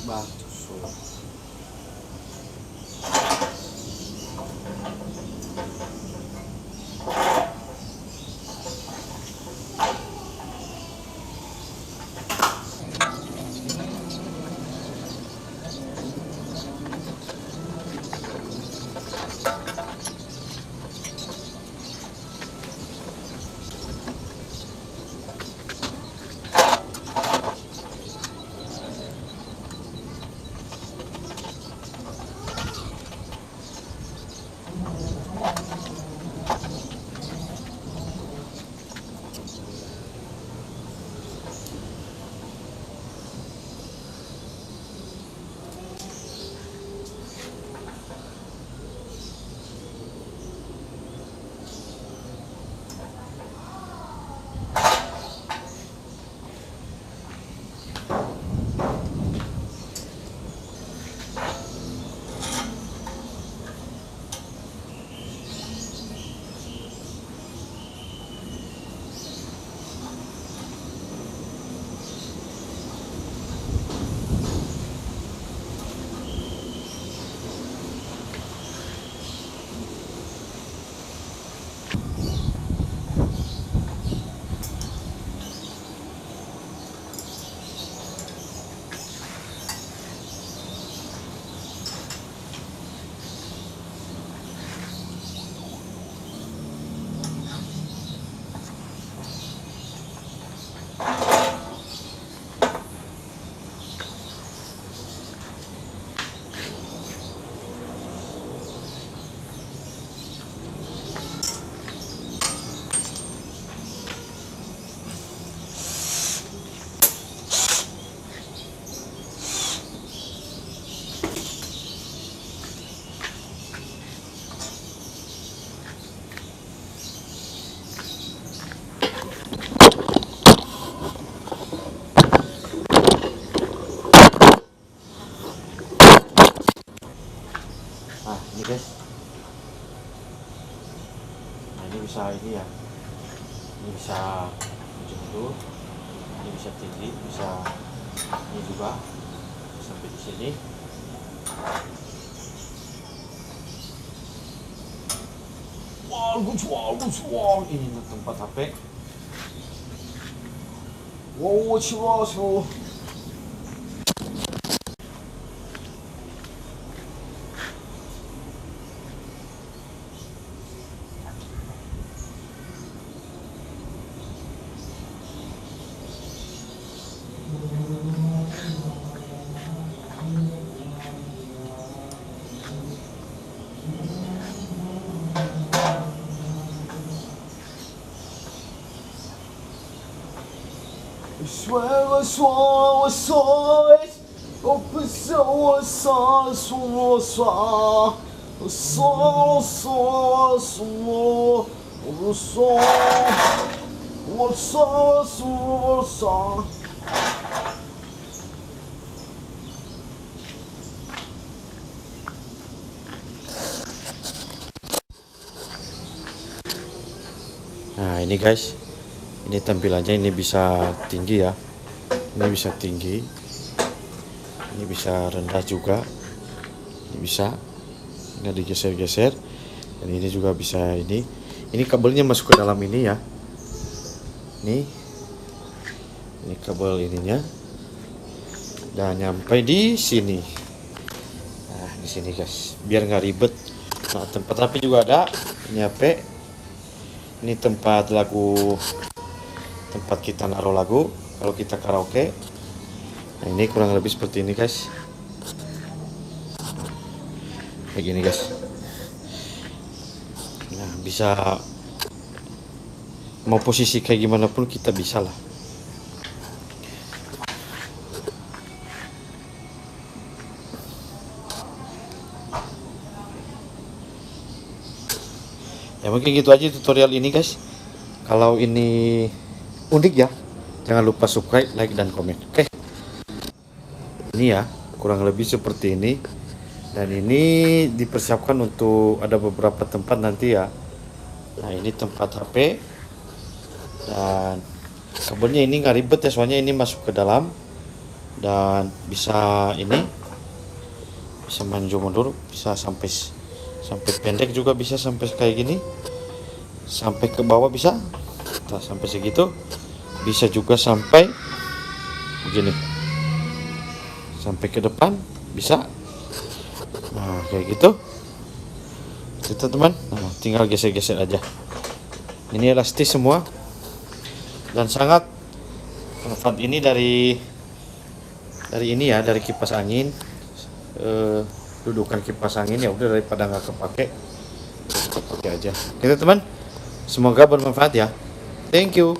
Bang tusuk. Nah ini guys, nah ini bisa ini ya, ini bisa ujung itu, ini bisa tinggi, bisa ini juga sampai di sini. Wow, ini tempat HP. Wow, wow.我说，我不是我说说我说，我说说说我说，我说说说。Nah ini guys, ini tampilannya, ini bisa tinggi ya, ini bisa tinggi, ini bisa rendah juga, ini bisa nggak digeser-geser, dan ini juga bisa ini kabelnya masuk ke dalam ini ya, ini kabel ininya dan nyampe di sini. Nah di sini guys, biar nggak ribet. Nah tempat HP juga ada, ini HP. Ini tempat kita naruh lagu kalau kita karaoke. Nah ini kurang lebih seperti ini guys, kayak gini guys. Nah bisa mau posisi kayak gimana pun kita bisa lah. Ya mungkin gitu aja tutorial ini guys. Kalau ini unik ya, jangan lupa subscribe, like, dan komen. Oke. ini ya, kurang lebih seperti ini. Dan ini dipersiapkan untuk ada beberapa tempat nanti ya. Nah ini tempat HP, dan kabelnya ini nggak ribet ya, soalnya ini masuk ke dalam dan bisa ini bisa maju mundur, bisa sampai pendek juga, bisa sampai kayak gini, sampai ke bawah bisa. Nah, sampai segitu, bisa juga sampai begini, sampai ke depan bisa. Nah kayak gitu teman. Nah, tinggal gesek-gesek aja. Ini elastis semua dan sangat manfaat ini dari ini ya, dari kipas angin. Dudukan kipas angin ya udah, daripada nggak kepake, pakai aja gitu teman. Semoga bermanfaat ya. Thank you.